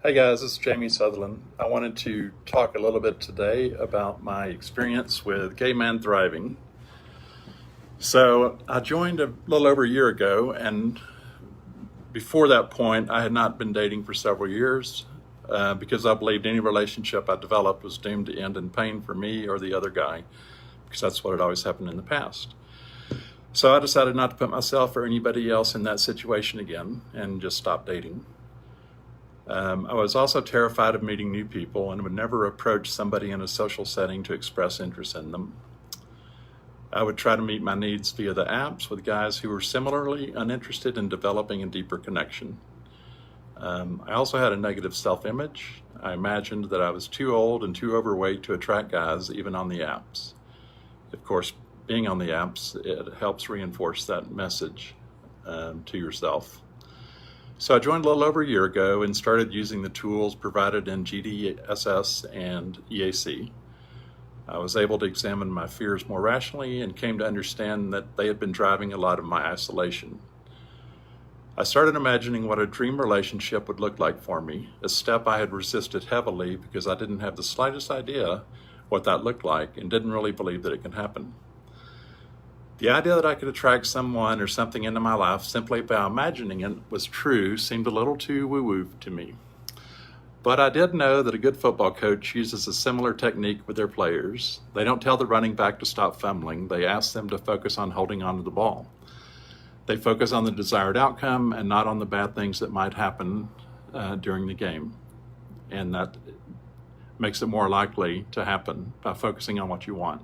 Hey guys, this is Jamie Sutherland. I wanted to talk a little bit today about my experience with Gay Man Thriving. So I joined a little over a year ago, and before that point I had not been dating for several years because I believed any relationship I developed was doomed to end in pain for me or the other guy, because that's what had always happened in the past. So I decided not to put myself or anybody else in that situation again and just stop dating. I was also terrified of meeting new people and would never approach somebody in a social setting to express interest in them. I would try to meet my needs via the apps with guys who were similarly uninterested in developing a deeper connection. I also had a negative self-image. I imagined that I was too old and too overweight to attract guys even on the apps. Of course, being on the apps, it helps reinforce that message to yourself. So I joined a little over a year ago and started using the tools provided in GDSS and EAC. I was able to examine my fears more rationally and came to understand that they had been driving a lot of my isolation. I started imagining what a dream relationship would look like for me, a step I had resisted heavily because I didn't have the slightest idea what that looked like and didn't really believe that it could happen. The idea that I could attract someone or something into my life simply by imagining it was true seemed a little too woo-woo to me. But I did know that a good football coach uses a similar technique with their players. They don't tell the running back to stop fumbling. They ask them to focus on holding on to the ball. They focus on the desired outcome and not on the bad things that might happen during the game. And that makes it more likely to happen by focusing on what you want.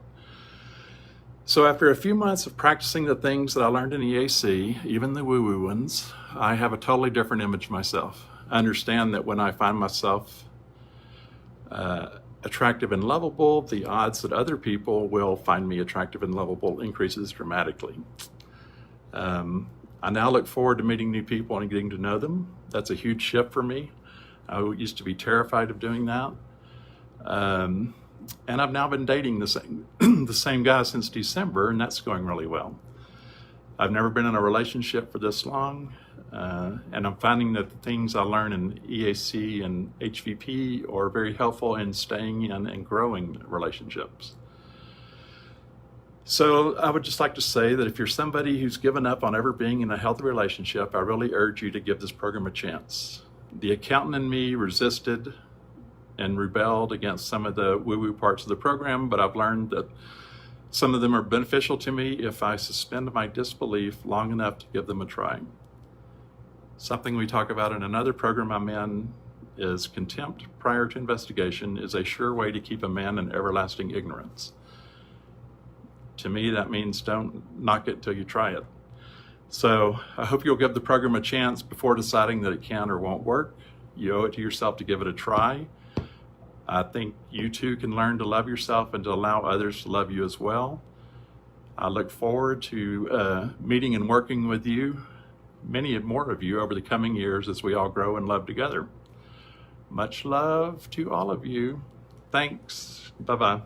So after a few months of practicing the things that I learned in EAC, even the woo-woo ones, I have a totally different image of myself. I understand that when I find myself attractive and lovable, the odds that other people will find me attractive and lovable increases dramatically. I now look forward to meeting new people and getting to know them. That's a huge shift for me. I used to be terrified of doing that. And I've now been dating the same guy since December, and that's going really well. I've never been in a relationship for this long, and I'm finding that the things I learn in EAC and HVP are very helpful in staying in and growing relationships. So I would just like to say that if you're somebody who's given up on ever being in a healthy relationship, I really urge you to give this program a chance. The accountant in me resisted and rebelled against some of the woo-woo parts of the program, but I've learned that some of them are beneficial to me if I suspend my disbelief long enough to give them a try. Something we talk about in another program I'm in is contempt prior to investigation is a sure way to keep a man in everlasting ignorance. To me, that means don't knock it till you try it. So I hope you'll give the program a chance before deciding that it can or won't work. You owe it to yourself to give it a try. I think you too can learn to love yourself and to allow others to love you as well. I look forward to meeting and working with you, many more of you, over the coming years as we all grow and love together. Much love to all of you. Thanks. Bye-bye.